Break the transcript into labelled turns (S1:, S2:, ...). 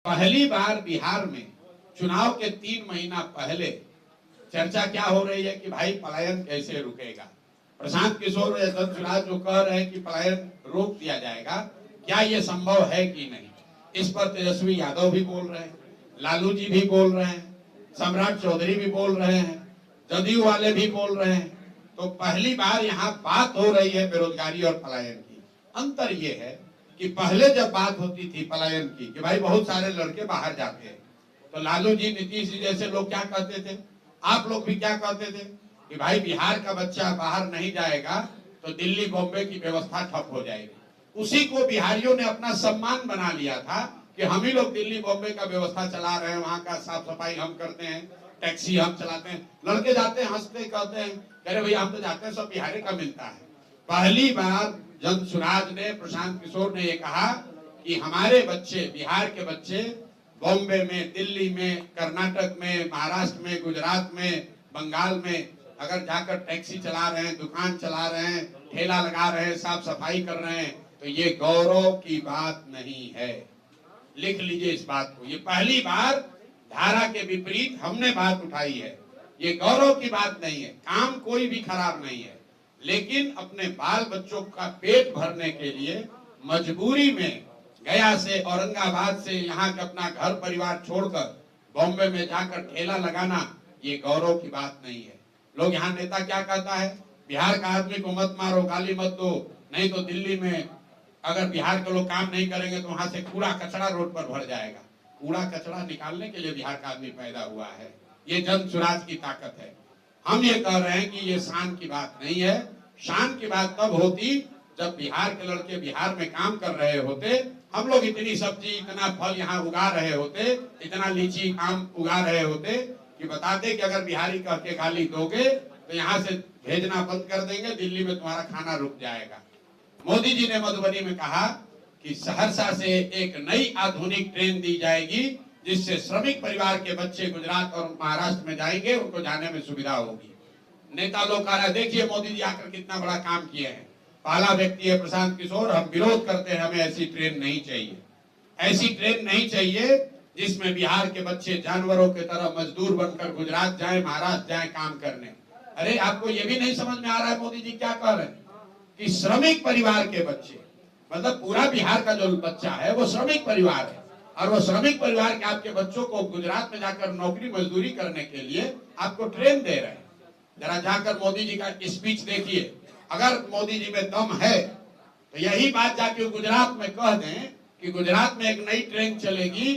S1: पहली बार बिहार में चुनाव के 3 महीना पहले चर्चा क्या हो रही है कि भाई पलायन कैसे रुकेगा। प्रशांत किशोर और यशवंत सिन्हा जो कह रहे हैं कि पलायन रोक दिया जाएगा, क्या ये संभव है कि नहीं। इस पर तेजस्वी यादव भी बोल रहे हैं, लालू जी भी बोल रहे हैं, सम्राट चौधरी भी बोल रहे हैं, जदयू वाले भी बोल रहे हैं। तो पहली बार यहाँ बात हो रही है बेरोजगारी और पलायन की। अंतर ये है कि पहले जब बात होती थी पलायन की कि भाई बहुत सारे लड़के बाहर जाते हैं, तो लालू जी, नीतीश जी जैसे लोग क्या कहते थे, आप लोग भी क्या कहते थे कि भाई बिहार का बच्चा बाहर नहीं जाएगा तो दिल्ली बॉम्बे की व्यवस्था ठप हो जाएगी। उसी को बिहारियों ने अपना सम्मान बना लिया था कि हम ही लोग दिल्ली बॉम्बे का व्यवस्था चला रहे हैं, वहां का साफ सफाई हम करते हैं, टैक्सी हम चलाते हैं। लड़के जाते हैं, हंसते कहते हैं, कह रहे भैया हम तो जाते हैं, सब बिहारी का मिलता है। पहली बार जन सुराज ने, प्रशांत किशोर ने ये कहा कि हमारे बच्चे, बिहार के बच्चे बॉम्बे में, दिल्ली में, कर्नाटक में, महाराष्ट्र में, गुजरात में, बंगाल में अगर जाकर टैक्सी चला रहे हैं, दुकान चला रहे हैं, ठेला लगा रहे हैं, साफ सफाई कर रहे हैं, तो ये गौरव की बात नहीं है। लिख लीजिए इस बात को। ये पहली बार धारा के विपरीत हमने बात उठाई है। ये गौरव की बात नहीं है, काम कोई भी खराब नहीं है, लेकिन अपने बाल बच्चों का पेट भरने के लिए मजबूरी में गया से, औरंगाबाद से यहाँ के अपना घर परिवार छोड़कर बॉम्बे में जाकर ठेला लगाना, ये गौरव की बात नहीं है। लोग यहाँ नेता क्या कहता है, बिहार का आदमी को मत मारो, गाली मत दो, नहीं तो दिल्ली में अगर बिहार के लोग काम नहीं करेंगे तो वहां से कूड़ा कचरा रोड पर भर जाएगा। कूड़ा कचरा निकालने के लिए बिहार का आदमी पैदा हुआ है। ये जन सुराज की ताकत है। हम ये कह रहे हैं कि ये शान की बात नहीं है। शान की बात तब होती जब बिहार के लड़के बिहार में काम कर रहे होते, हम लोग इतनी सब्जी, इतना फल यहाँ उगा रहे होते, इतना लीची आम उगा रहे होते कि बताते कि अगर बिहारी कह के गाली दोगे तो यहाँ से भेजना बंद कर देंगे, दिल्ली में तुम्हारा खाना रुक जाएगा। मोदी जी ने मधुबनी में कहा कि सहरसा से एक नई आधुनिक ट्रेन दी जाएगी जिससे श्रमिक परिवार के बच्चे गुजरात और महाराष्ट्र में जाएंगे, उनको जाने में सुविधा होगी। नेता लोग कह रहे, देखिए मोदी जी आकर कितना बड़ा काम किए हैं। पहला व्यक्ति है प्रशांत किशोर, हम विरोध करते हैं, हमें ऐसी ट्रेन नहीं चाहिए। ऐसी ट्रेन नहीं चाहिए जिसमें बिहार के बच्चे जानवरों की तरह मजदूर बनकर गुजरात जाए, महाराष्ट्र जाए काम करने। अरे आपको ये भी नहीं समझ में आ रहा है मोदी जी क्या कह रहे हैं कि श्रमिक परिवार के बच्चे, मतलब पूरा बिहार का जो बच्चा है वो श्रमिक परिवार है, और वो श्रमिक परिवार के आपके बच्चों को गुजरात में जाकर नौकरी मजदूरी करने के लिए आपको ट्रेन दे रहे हैं। जरा जाकर मोदी जी का स्पीच देखिए। अगर मोदी जी में दम है तो यही बात जाके गुजरात में कह दें कि गुजरात में एक नई ट्रेन चलेगी